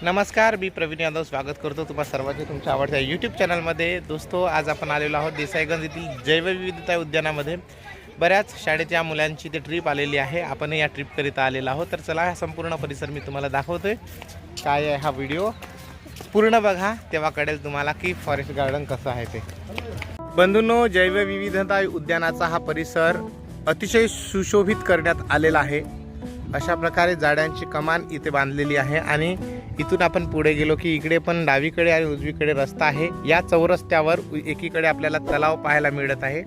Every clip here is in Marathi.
नमस्कार, मी प्रवीण यादव स्वागत करतो तुम्हा सर्वांचे तुमच्या आवडत्या यूट्यूब चॅनलमध्ये. दोस्तो, आज आपण आलेलो आहोत देसाईगंज येथील जैवविविधता उद्यानामध्ये. बऱ्याच शाळेच्या मुलांची ते ट्रिप आलेली आहे. आपण या ट्रिपकरिता आलेलो आहोत. तर चला, हा संपूर्ण परिसर मी तुम्हाला दाखवतोय. काय आहे हा व्हिडिओ पूर्ण बघा, तेव्हा कळेल तुम्हाला की फॉरेस्ट गार्डन कसं आहे ते. बंधूंनो, जैवविविधता उद्यानाचा हा परिसर अतिशय सुशोभित करण्यात आलेला आहे. अशा प्रकारे झाडांची कमान इथे बांधलेली आहे आणि इथून आपण पुढे गेलो की इकडे पण डावीकडे आणि उजवीकडे रस्ता आहे. या चौरस्त्यावर एकीकडे आपल्याला तलाव पाहायला मिळत आहे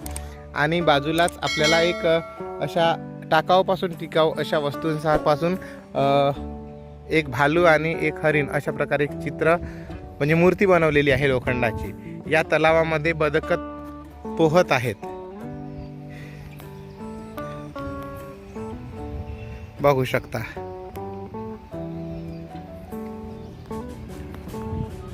आणि बाजूलाच आपल्याला एक अशा टाकाऊपासून टिकाऊ अशा वस्तूंपासून एक भालू आणि एक हरिण अशा प्रकारे एक चित्र म्हणजे मूर्ती बनवलेली आहे लोखंडाची. या तलावामध्ये बदक पोहत आहेत, बघू शकता.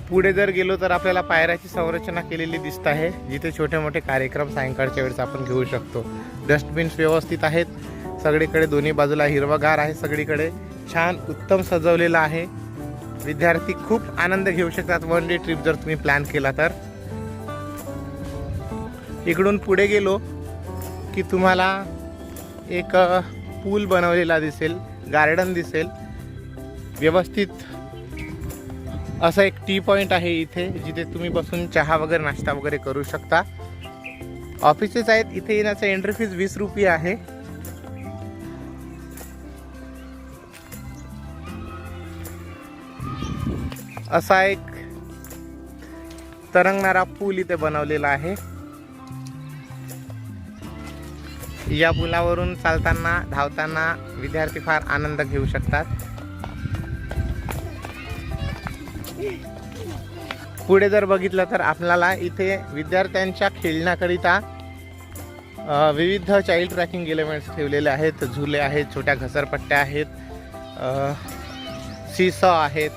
पुढे जर गेलो तर आपल्याला पायऱ्याची संरचना केलेली दिसत आहे, जिथे छोटे मोठे कार्यक्रम सायंकाळच्या वेळेस आपण घेऊ शकतो. डस्टबिन्स व्यवस्थित आहेत सगळीकडे, दोन्ही बाजूला हिरवगार आहे, सगळीकडे छान उत्तम सजवलेलं आहे. विद्यार्थी खूप आनंद घेऊ शकतात वन डे ट्रिप जर तुम्ही प्लॅन केला तर. इकडून पुढे गेलो की तुम्हाला एक पूल बनवलेला दिसेल, गार्डन दिसेल. व्यवस्थित असा एक टी पॉइंट आहे इथे, जिथे तुम्ही बसून चहा वगैरे नाश्ता वगैरे करू शकता. ऑफिसेस आहेत इथे. येण्याचं एंट्री फीस 20 रुपये आहे. असा एक तरंगणारा पूल इथे बनवलेला आहे. या पुलावरून चालताना धावताना विद्यार्थी फार आनंद घेऊ शकतात. पुढे जर बघितलं तर आपल्याला इथे विद्यार्थ्यांच्या खेळण्याकरिता विविध चाइल्ड ट्रॅकिंग एलिमेंट्स ठेवलेले आहेत. झुले आहेत, छोट्या घसरपट्ट्या आहेत, सीसॉ आहेत.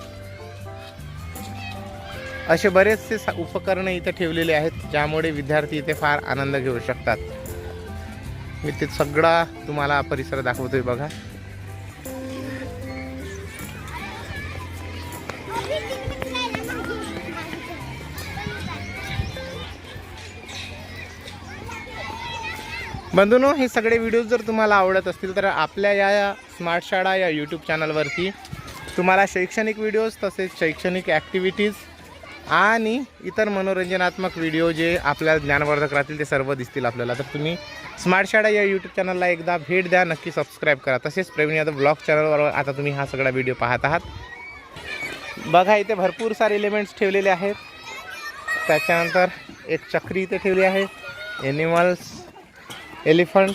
असे बरेचसे उपकरणे इथे ठेवलेले आहेत, ज्यामुळे विद्यार्थी इथे फार आनंद घेऊ शकतात. मी ते सगळा तुम्हाला परिसर दाखवतोय बघा. बंधूंनो, हे सगळे व्हिडिओज जर तुम्हाला आवडत असतील तर आपल्या या स्मार्ट शाळा या यूट्यूब चॅनलवरती तुम्हाला शैक्षणिक व्हिडिओज, तसेच शैक्षणिक ॲक्टिव्हिटीज आणि इतर मनोरंजनात्मक व्हिडिओ जे आपल्याला ज्ञानवर्धक राहतील ते सर्व दिसतील आपल्याला. तर तुम्ही स्मार्ट शाळा या यूट्यूब चॅनलला एकदा भेट द्या, नक्की सबस्क्राईब करा. तसेच प्रवीण यादव ब्लॉग चॅनलवर आता तुम्ही हा सगळा व्हिडिओ पाहत आहात. बघा, इथे भरपूर सारे एलिमेंट्स ठेवलेले आहेत. त्याच्यानंतर एक चक्री इथे ठेवली आहे, एनिमल्स, एलिफंट.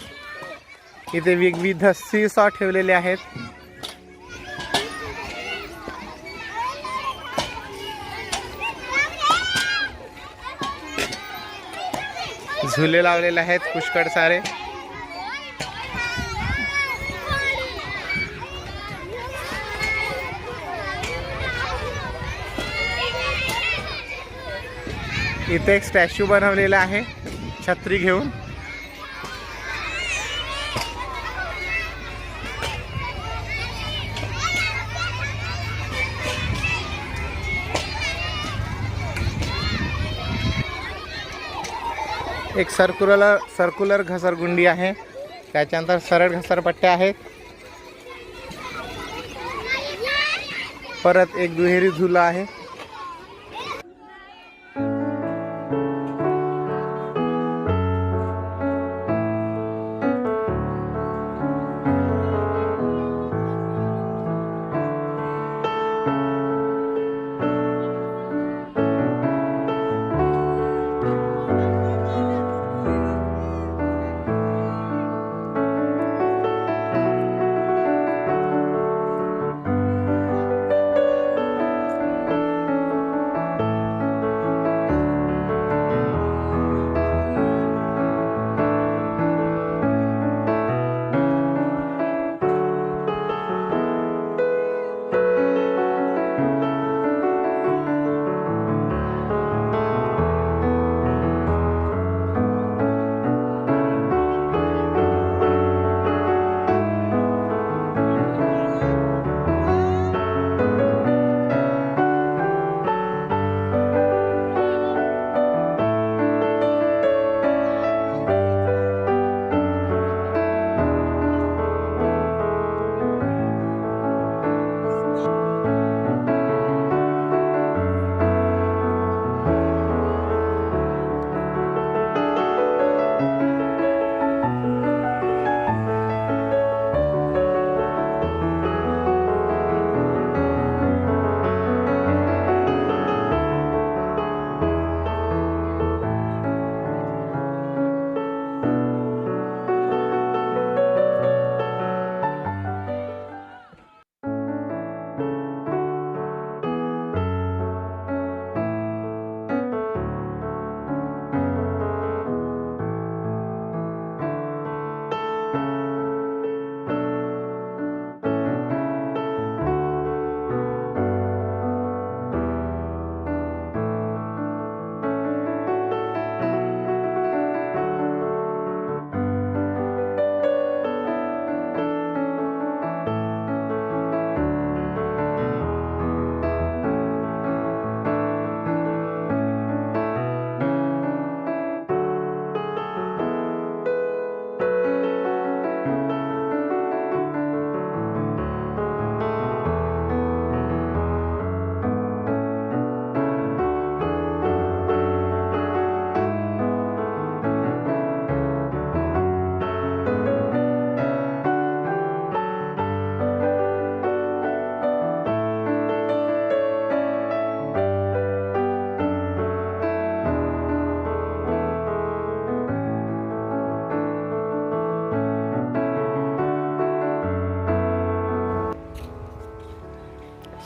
इथे विविध सीसॉ ठेवलेले आहेत. झुले लावलेले आहेत पुष्कळ सारे. इथे एक स्टॅच्यू बनवलेला आहे छत्री घेऊन. एक सर्क्युलर घसरगुंडी आहे. त्याच्यानंतर सरळ घसरपट्ट्या आहेत. परत एक दुहेरी झुला आहे.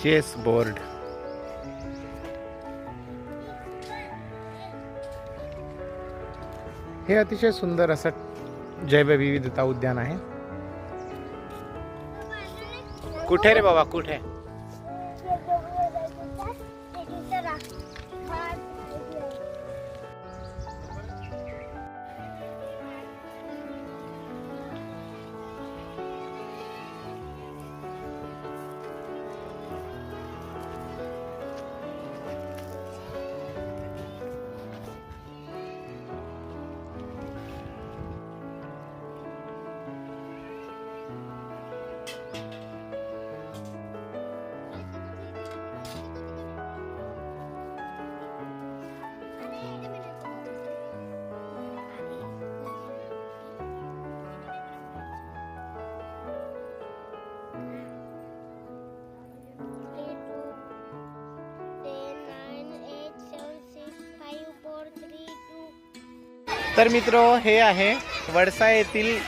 Chess board. हे अतिशय सुंदर असं जैवविविधता उद्यान आहे. कुठे रे बाबा कुठे? तर मित्र, हे आहे वडसा येथील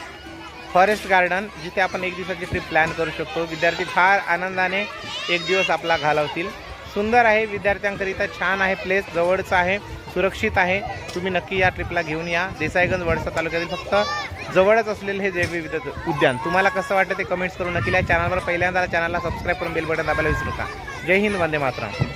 फॉरेस्ट गार्डन, जिथे आपण एक दिवसाची ट्रिप प्लॅन करू शकतो. विद्यार्थी फार आनंदाने एक दिवस आपला घालवतील. सुंदर आहे, विद्यार्थ्यांकरिता छान आहे, प्लेस जवळचं आहे, सुरक्षित आहे. तुम्ही नक्की या ट्रिपला घेऊन या. देसाईगंज वडसा तालुक्यातील फक्त जवळच असलेले हे जैवविविधता उद्यान. तुम्हाला कसं वाटतं ते कमेंट्स करून नक्की. या चॅनलवर पहिल्यांदा चॅनलला सबस्क्राईब करून बेल बटन दाबायला विसरू नका. जय हिंद, वंदे मातरम.